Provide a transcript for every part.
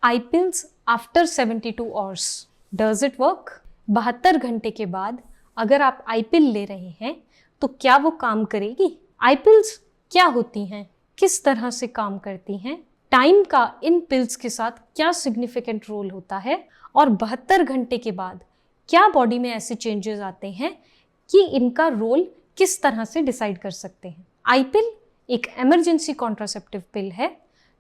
I pills after 72 hours, does it work? 72 घंटे के बाद अगर आप आई पिल ले रहे हैं तो क्या वो काम करेगी? आई पिल्स क्या होती हैं, किस तरह से काम करती हैं, टाइम का इन पिल्स के साथ क्या सिग्निफिकेंट रोल होता है, और 72 घंटे के बाद क्या बॉडी में ऐसे चेंजेस आते हैं कि इनका रोल किस तरह से डिसाइड कर सकते हैं। आई पिल एक इमरजेंसी कॉन्ट्रासेप्टिव पिल है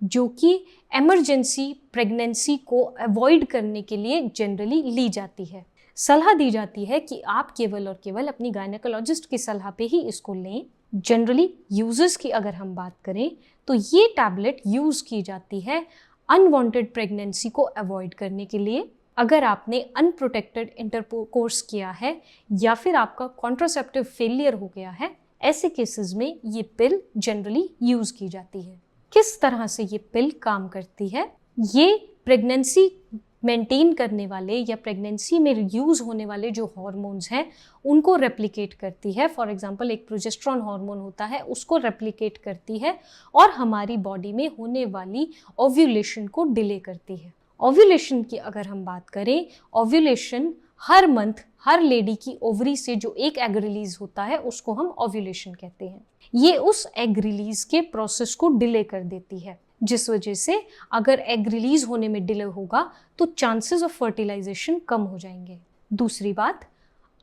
जो कि इमरजेंसी प्रेगनेंसी को अवॉइड करने के लिए जनरली ली जाती है। सलाह दी जाती है कि आप केवल और केवल अपनी गायनेकोलॉजिस्ट की सलाह पे ही इसको लें। जनरली यूजेस की अगर हम बात करें तो ये टैबलेट यूज़ की जाती है अनवांटेड प्रेगनेंसी को अवॉइड करने के लिए। अगर आपने अनप्रोटेक्टेड इंटरकोर्स किया है या फिर आपका कॉन्ट्रासेप्टिव फेलियर हो गया है, ऐसे केसेस में ये पिल जनरली यूज़ की जाती है। किस तरह से ये पिल काम करती है? ये प्रेगनेंसी मेंटेन करने वाले या प्रेगनेंसी में यूज़ होने वाले जो हार्मोन्स हैं उनको रेप्लिकेट करती है। फॉर एग्जांपल एक प्रोजेस्टेरॉन हार्मोन होता है, उसको रेप्लिकेट करती है और हमारी बॉडी में होने वाली ओव्यूलेशन को डिले करती है। ओव्यूलेशन की अगर हम बात करें, ओव्यूलेशन हर मंथ हर लेडी की ओवरी से जो एक एग रिलीज होता है उसको हम ओव्यूलेशन कहते हैं। ये उस एग रिलीज के प्रोसेस को डिले कर देती है, जिस वजह से अगर एग रिलीज होने में डिले होगा तो चांसेस ऑफ फर्टिलाइजेशन कम हो जाएंगे। दूसरी बात,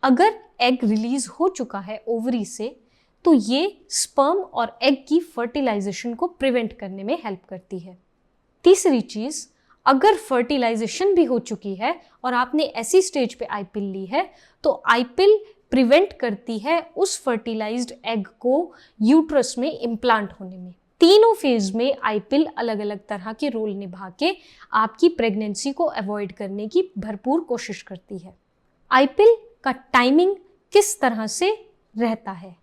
अगर एग रिलीज हो चुका है ओवरी से तो ये स्पर्म और एग की फर्टिलाइजेशन को प्रिवेंट करने में हेल्प करती है। तीसरी चीज, अगर फर्टिलाइजेशन भी हो चुकी है और आपने ऐसी स्टेज पे आई पिल ली है तो आई पिल प्रिवेंट करती है उस फर्टिलाइज्ड एग को यूट्रस में इम्प्लांट होने में। तीनों फेज में आई पिल अलग अलग तरह के रोल निभा के आपकी प्रेगनेंसी को अवॉइड करने की भरपूर कोशिश करती है। आई पिल का टाइमिंग किस तरह से रहता है?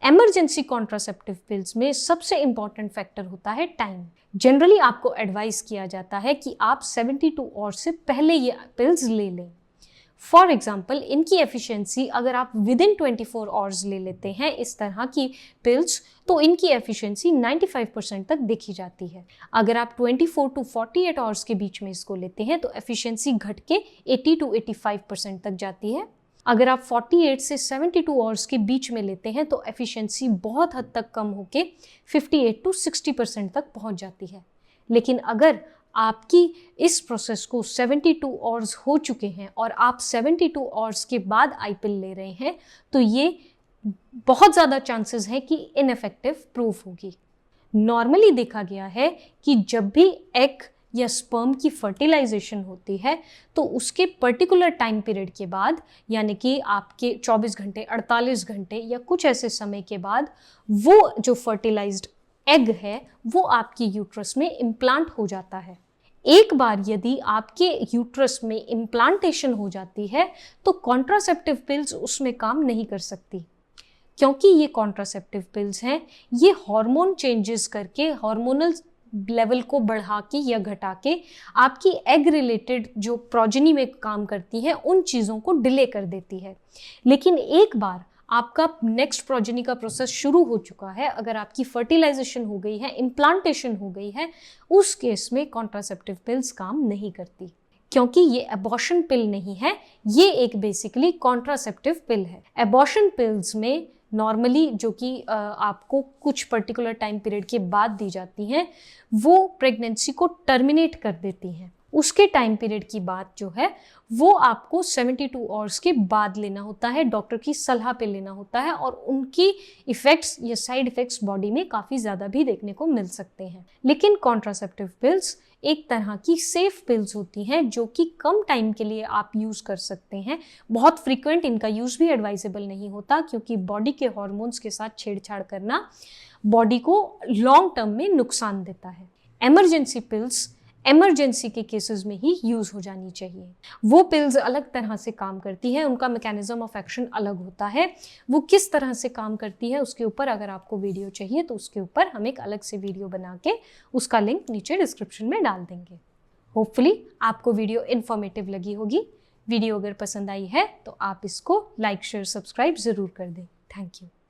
इमरजेंसी कॉन्ट्रासेप्टिव पिल्स में सबसे इंपॉर्टेंट फैक्टर होता है टाइम। जनरली आपको एडवाइस किया जाता है कि आप 72 आवर्स से पहले ये पिल्स ले लें। फॉर एग्जाम्पल, इनकी एफिशिएंसी अगर आप विद इन 24 आवर्स ले लेते हैं इस तरह की पिल्स तो इनकी एफिशिएंसी 95% तक देखी जाती है। अगर आप 24 टू 48 आवर्स के बीच में इसको लेते हैं तो एफिशिएंसी घट के 80 टू 85% तक जाती है। अगर आप 48 से 72 आवर्स के बीच में लेते हैं तो एफिशिएंसी बहुत हद तक कम होके 58 टू 60% तक पहुंच जाती है। लेकिन अगर आपकी इस प्रोसेस को 72 आवर्स हो चुके हैं और आप 72 आवर्स के बाद आई पिल ले रहे हैं तो ये बहुत ज़्यादा चांसेस है कि इनइफेक्टिव प्रूफ होगी। नॉर्मली देखा गया है कि जब भी एग या स्पर्म की फर्टिलाइजेशन होती है तो उसके पर्टिकुलर टाइम पीरियड के बाद, यानी कि आपके 24 घंटे 48 घंटे या कुछ ऐसे समय के बाद वो जो फर्टिलाइज्ड एग है वो आपकी यूट्रस में इम्प्लांट हो जाता है। एक बार यदि आपके यूट्रस में इम्प्लांटेशन हो जाती है तो कॉन्ट्रासेप्टिव पिल्स उसमें काम नहीं कर सकती, क्योंकि ये कॉन्ट्रासेप्टिव पिल्स हैं, ये हार्मोन चेंजेस करके हार्मोनल लेवल को बढ़ा के या घटा के आपकी एग रिलेटेड जो प्रोजेनी में काम करती है उन चीज़ों को डिले कर देती है। लेकिन एक बार आपका नेक्स्ट प्रोजेनी का प्रोसेस शुरू हो चुका है, अगर आपकी फर्टिलाइजेशन हो गई है, इम्प्लांटेशन हो गई है, उस केस में कॉन्ट्रासेप्टिव पिल्स काम नहीं करती, क्योंकि ये एबॉर्शन पिल नहीं है, ये एक बेसिकली कॉन्ट्रासेप्टिव पिल है। एबॉर्शन पिल्स में नॉर्मली जो कि आपको कुछ पर्टिकुलर टाइम पीरियड के बाद दी जाती हैं वो प्रेगनेंसी को टर्मिनेट कर देती हैं। उसके टाइम पीरियड की बात जो है वो आपको 72 आवर्स के बाद लेना होता है, डॉक्टर की सलाह पे लेना होता है, और उनकी इफ़ेक्ट्स या साइड इफ़ेक्ट्स बॉडी में काफ़ी ज़्यादा भी देखने को मिल सकते हैं। लेकिन कॉन्ट्रासेप्टिव पिल्स एक तरह की सेफ पिल्स होती हैं जो कि कम टाइम के लिए आप यूज़ कर सकते हैं। बहुत फ्रीक्वेंट इनका यूज़ भी एडवाइजेबल नहीं होता, क्योंकि बॉडी के हॉर्मोन्स के साथ छेड़छाड़ करना बॉडी को लॉन्ग टर्म में नुकसान देता है। इमरजेंसी पिल्स इमरजेंसी के केसेस में ही यूज़ हो जानी चाहिए। वो पिल्स अलग तरह से काम करती हैं, उनका मैकेनिज्म ऑफ एक्शन अलग होता है। वो किस तरह से काम करती है उसके ऊपर अगर आपको वीडियो चाहिए तो उसके ऊपर हम एक अलग से वीडियो बना के उसका लिंक नीचे डिस्क्रिप्शन में डाल देंगे। होपफुली आपको वीडियो इन्फॉर्मेटिव लगी होगी। वीडियो अगर पसंद आई है तो आप इसको लाइक शेयर सब्सक्राइब ज़रूर कर दें। Thank you.